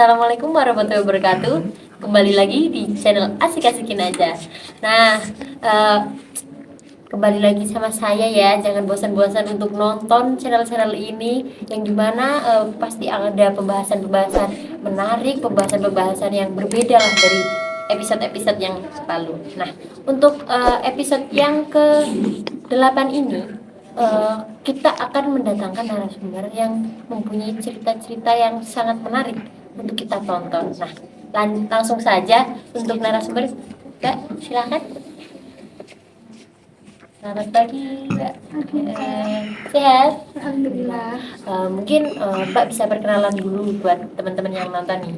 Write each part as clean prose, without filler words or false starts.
Assalamualaikum warahmatullahi wabarakatuh. Kembali lagi di channel Asik-Asikin aja. Nah, eh, kembali lagi sama saya ya. Jangan bosan-bosan untuk nonton channel-channel ini, yang dimana pasti ada pembahasan-pembahasan menarik, pembahasan-pembahasan yang berbeda lah dari episode-episode yang lalu. Nah, untuk episode yang ke-8 ini, kita akan mendatangkan narasumber yang mempunyai cerita-cerita yang sangat menarik untuk kita tonton. Nah, langsung saja untuk narasumber, Mbak, silakan. Selamat pagi, Mbak. Sehat? Alhamdulillah. Mungkin Mbak bisa perkenalan dulu buat teman-teman yang nonton nih.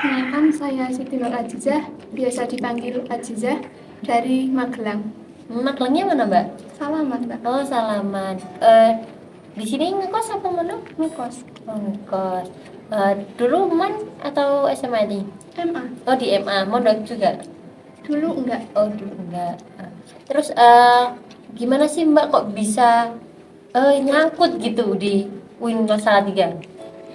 Kenalkan, saya Siti Nur Ajizah, biasa dipanggil Ajizah, dari Magelang. Magelangnya mana, Mbak? Salaman, Mbak. Oh, Salaman. Di sini ngekos apa mana? Ngekos. Oh, ngekos. Dulu MAN atau SMA nih? MA. Oh, di MA. Mondok juga? Dulu enggak. Oh, dulu enggak. Terus gimana sih Mbak kok bisa nyangkut gitu di UIN Salatiga?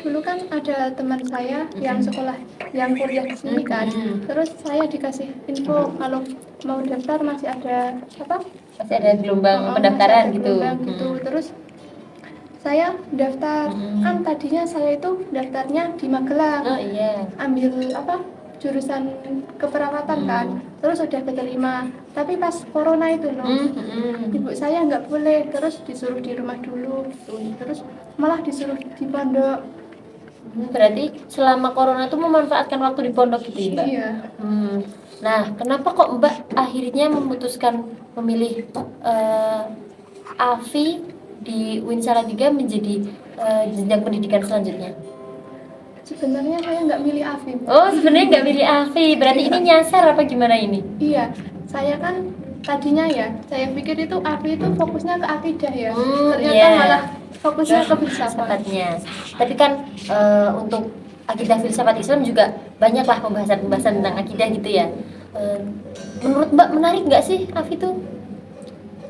Dulu kan ada teman saya yang sekolah, yang kuliah di sini kan. Terus saya dikasih info kalau mau daftar masih ada Masih ada gelombang masih pendaftaran ada gitu. gelombang gitu. Terus saya daftar. Kan tadinya saya itu daftarnya di Magelang. Oh iya. Ambil jurusan keperawatan kan, terus udah keterima, tapi pas corona itu loh, ibu saya nggak boleh, terus disuruh di rumah dulu gitu. Terus malah disuruh di pondok. Berarti selama corona tuh memanfaatkan waktu di pondok gitu ya, Mbak? Iya. Nah, kenapa kok Mbak akhirnya memutuskan memilih AFI di UIN Salatiga menjadi jenjang pendidikan selanjutnya? Sebenarnya saya nggak milih AFIM. Oh, sebenarnya nggak milih AFI, berarti ini nyasar apa gimana ini? Iya, saya kan tadinya ya, saya pikir itu AFI itu fokusnya ke akidah ya. Ternyata iya. malah fokusnya ke filsafat. Filsafatnya. Tapi kan untuk akidah filsafat Islam juga banyaklah pembahasan-pembahasan tentang akidah gitu ya. Menurut Mbak menarik nggak sih AFI itu?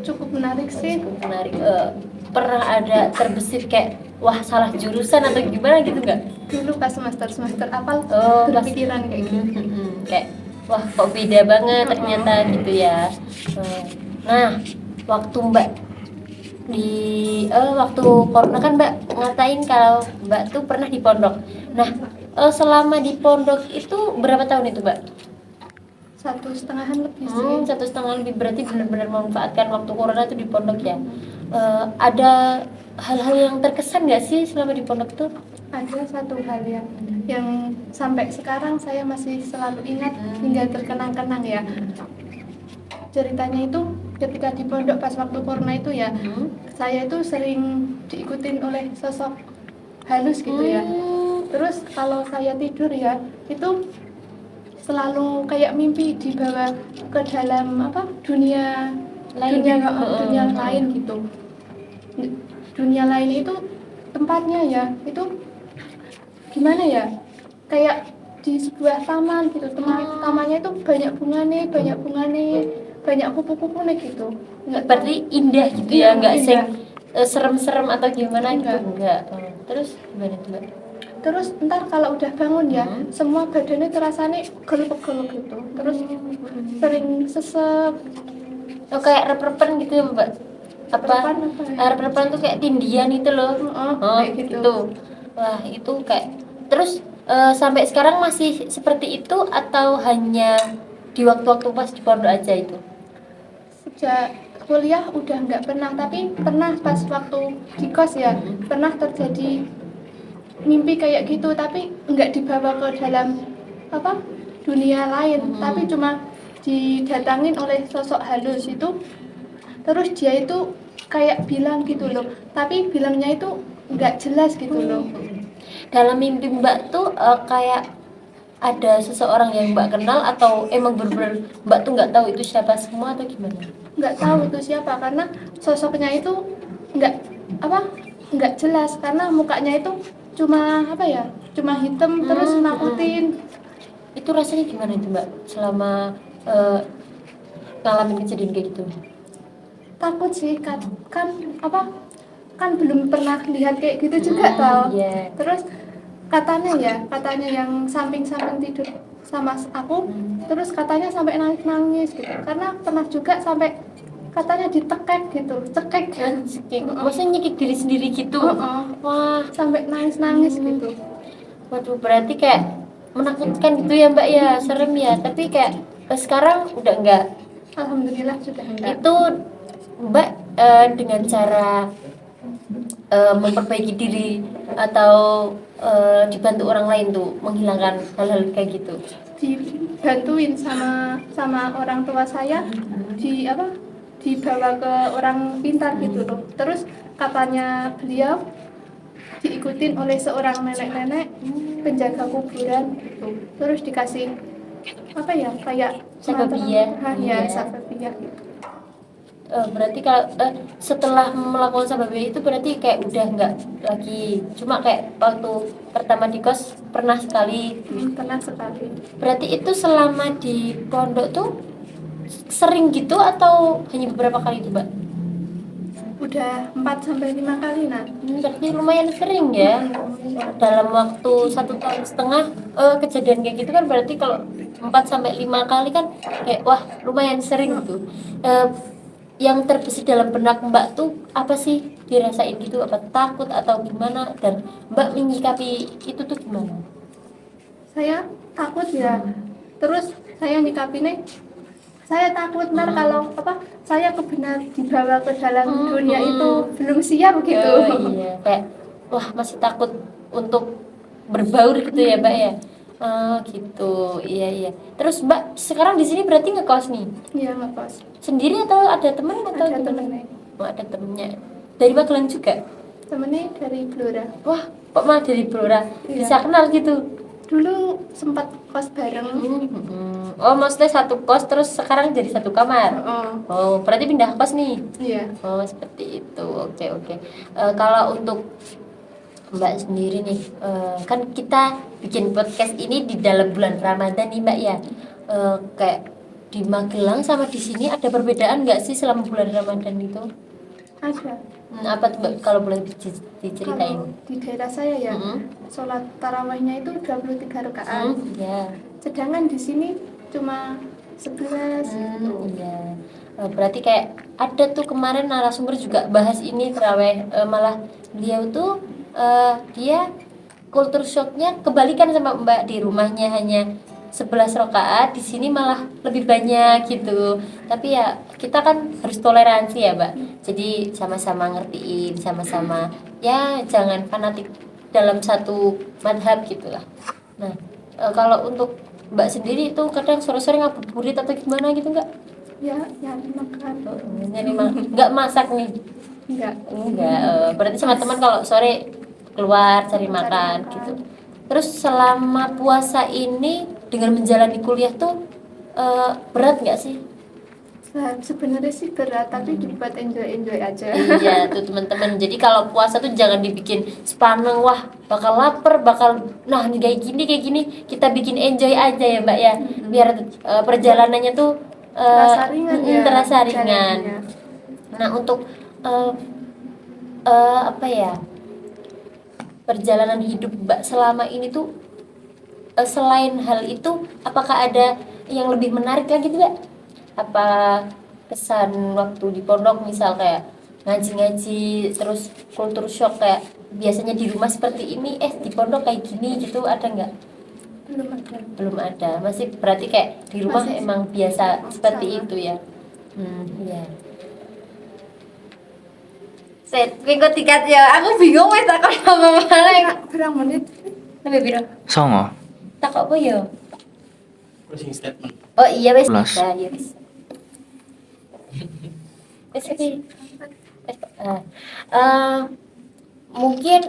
Cukup menarik sih. Cukup menarik. Pernah ada terbesit kayak wah salah jurusan atau gimana gitu nggak? Dulu pas semester awal Berpikiran kayak gitu. Kayak wah kok beda banget ternyata gitu ya. Nah, waktu Mbak di waktu corona kan Mbak ngatain kalau Mbak tuh pernah di pondok. Nah, selama di pondok itu berapa tahun itu Mbak? 1,5 lebih sih. 1,5 lebih, berarti benar-benar memanfaatkan waktu corona itu di pondok ya. Ada hal-hal yang terkesan nggak sih selama di pondok tuh? Ada satu hal yang sampai sekarang saya masih selalu ingat hingga terkenang-kenang ya. Ceritanya itu ketika di pondok pas waktu corona itu ya, saya itu sering diikutin oleh sosok halus gitu ya. Terus kalau saya tidur ya, itu selalu kayak mimpi dibawa ke dalam dunia lain gitu. Dunia lain itu tempatnya ya, itu gimana ya, kayak di sebuah taman gitu. Tamannya itu banyak bungane, banyak kupu-kupu gitu. Berarti indah gitu ya, nggak serem-serem atau gimana gitu, enggak. Terus gimana tuh Mbak? Terus ntar kalau udah bangun ya, semua badannya terasanya geluk-geluk gitu. Terus sering sesek. Oh, kayak rep-repen gitu ya Mbak? Rep-repen tuh kayak tindian itu loh. Kayak gitu. Wah, itu kayak terus sampai sekarang masih seperti itu atau hanya di waktu-waktu pas di pondok aja itu? Sejak kuliah udah nggak pernah, tapi pernah pas waktu di kos ya, pernah terjadi mimpi kayak gitu, tapi nggak dibawa ke dalam dunia lain, tapi cuma didatangin oleh sosok halus itu. Terus dia itu kayak bilang gitu loh, tapi bilangnya itu nggak jelas gitu loh. Dalam mimpi Mbak tuh kayak ada seseorang yang Mbak kenal atau emang bener-bener Mbak tuh nggak tahu itu siapa semua atau gimana? Nggak tahu itu siapa, karena sosoknya itu nggak jelas, karena mukanya itu cuma hitam, terus nakutin. Itu rasanya gimana itu Mbak selama ngalamin kejadian kayak gitu? Takut sih, kan belum pernah lihat kayak gitu juga tau. Yeah. Terus katanya yang samping-samping tidur sama aku, terus katanya sampai nangis-nangis gitu, karena pernah juga sampai katanya ditekek gitu, cekek. Maksudnya nyekik diri sendiri gitu. Wah, Sampai nangis-nangis gitu. waduh, berarti kayak menakutkan gitu ya Mbak ya, serem ya. Tapi kayak sekarang udah enggak. Alhamdulillah sudah enggak. Itu Mbak dengan cara memperbaiki diri atau dibantu orang lain tuh menghilangkan hal-hal kayak gitu. Dibantuin sama orang tua saya, dibawa ke orang pintar gitu loh. Terus katanya beliau diikutin oleh seorang nenek-nenek penjaga kuburan gitu. Terus dikasih apa ya, kayak Sababiyah. ya sababiyah gitu. Berarti kalau setelah melakukan sababiyah itu berarti kayak udah nggak lagi, cuma kayak waktu pertama di kos pernah sekali. Pernah sekali. Berarti itu selama di pondok tuh sering gitu atau hanya beberapa kali tuh Mbak? Udah 4-5 kali nah. Berarti lumayan sering ya. Dalam waktu 1,5 tahun kejadian kayak gitu kan, berarti kalau 4 sampai 5 kali kan kayak wah lumayan sering gitu. Yang terbesit dalam benak Mbak tuh apa sih, dirasain gitu, apa takut atau gimana, dan Mbak menyikapi itu tuh gimana? Saya takut ya. Terus saya nyikapinnya, saya takut ntar kalau saya kebenar dibawa ke dalam dunia itu belum siap gitu. Iya, kayak wah masih takut untuk berbaur gitu ya Mbak ya. Gitu, iya. Terus Mbak sekarang di sini berarti ngekos nih? Iya, ngekos. Sendiri atau ada teman atau Ada gimana? temennya. Oh, ada temennya. Dari Magelang juga? Temennya dari Blora. Wah, kok malah dari Blora? Iya. Bisa kenal gitu? Dulu sempat kos bareng. Oh, maksudnya satu kos terus sekarang jadi satu kamar? Oh, berarti pindah kos nih? Iya. Oh, seperti itu. Oke. Kalau untuk Mbak sendiri nih, kan kita bikin podcast ini di dalam bulan Ramadan nih Mbak ya. Kayak di Magelang sama di sini ada perbedaan nggak sih selama bulan Ramadan itu? Ada. Apa tuh Mbak, kalau boleh diceritain? Kalau di daerah saya ya, sholat tarawihnya itu 23 rakaat. Ya. Sedangkan di sini cuma 11 gitu. Iya. Berarti kayak ada tuh kemarin narasumber juga bahas ini terawih, malah beliau tuh dia kultur shocknya kebalikan sama Mbak, di rumahnya hanya 11 rakaat, di sini malah lebih banyak gitu. Tapi ya kita kan harus toleransi ya Mbak. Jadi sama-sama ngertiin, sama-sama ya jangan fanatik dalam satu madhab gitulah. Nah, kalau untuk Mbak sendiri itu kadang sore-sore ngabuburit atau gimana gitu nggak? Ya, makan. Nggak masak nih? Enggak. Berarti sama teman kalau sore keluar cari makan gitu. Terus selama puasa ini dengan menjalani kuliah tuh berat nggak sih? Nah, sebenarnya sih berat, tapi dibuat enjoy aja. Iya tuh teman-teman. Jadi kalau puasa tuh jangan dibikin sepaneng, wah bakal lapar, bakal nah kayak gini. Kita bikin enjoy aja ya Mbak ya. Biar perjalanannya tuh terasa ringan ya. Terasa ringan. Nah untuk apa ya, perjalanan hidup Mbak selama ini tuh selain hal itu, apakah ada yang lebih menarik lagi Mbak? Apa kesan waktu di pondok, misal kayak ngaji-ngaji terus kultur shock kayak biasanya di rumah seperti ini, di pondok kayak gini gitu, ada nggak? Belum ada. Masih berarti kayak di rumah emang biasa seperti itu ya. Iya. Set, minggu tiket ya. Aku bingung wis takon apa mana. Berang menit. Lebih piro? Songo. Takok apa ya? Closing statement. Oh iya wis. Plus. Nah, ya wis. Wis iki. Mungkin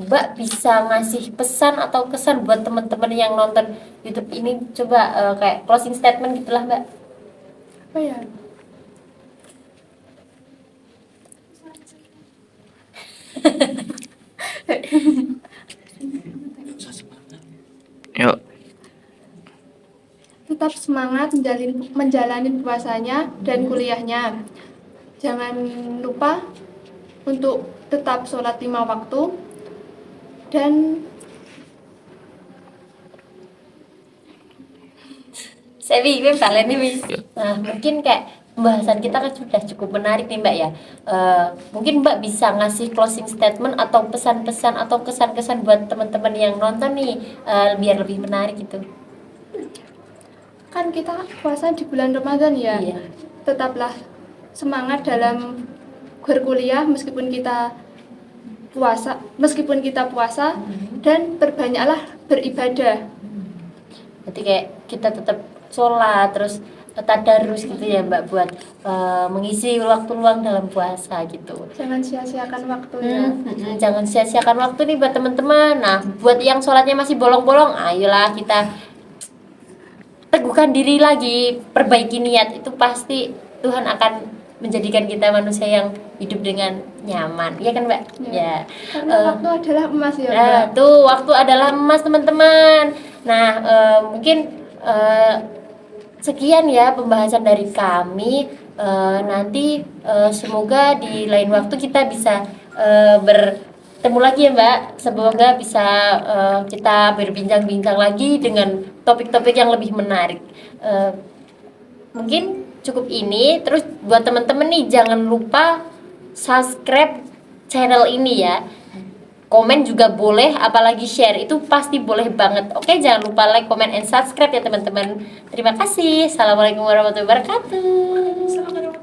Mbak bisa ngasih pesan atau kesan buat teman-teman yang nonton YouTube ini, coba kayak closing statement gitulah Mbak. Apa ya? Yuk. Tetap semangat menjalani puasanya dan kuliahnya. Jangan lupa untuk tetap sholat 5 waktu dan Saya bingung kalian nih, Miss. Nah, mungkin kayak pembahasan kita kan sudah cukup menarik nih, Mbak ya. Mungkin Mbak bisa ngasih closing statement atau pesan-pesan atau kesan-kesan buat teman-teman yang nonton nih, biar lebih menarik gitu. Kan kita puasa di bulan Ramadan ya. Iya. Tetaplah semangat dalam berkuliah meskipun kita puasa dan perbanyaklah beribadah. Berarti kayak kita tetap sholat terus tadarus gitu ya Mbak buat mengisi waktu luang dalam puasa gitu. Jangan sia-siakan waktu ya. Jangan sia-siakan waktu nih buat teman-teman. Nah, buat yang sholatnya masih bolong-bolong, ayolah kita teguhkan diri lagi, perbaiki niat, itu pasti Tuhan akan menjadikan kita manusia yang hidup dengan nyaman, ya kan Mbak? Ya. Karena waktu adalah emas ya, Nah, Mbak. tuh waktu adalah emas teman-teman. Nah, mungkin sekian ya pembahasan dari kami. Nanti semoga di lain waktu kita bisa bertemu lagi ya Mbak. Semoga bisa kita berbincang-bincang lagi dengan topik-topik yang lebih menarik. Mungkin cukup ini. Terus buat teman-teman nih jangan lupa subscribe channel ini ya. Komen juga boleh, apalagi share itu pasti boleh banget. Oke, jangan lupa like, comment, and subscribe ya teman-teman. Terima kasih. Assalamualaikum warahmatullahi wabarakatuh.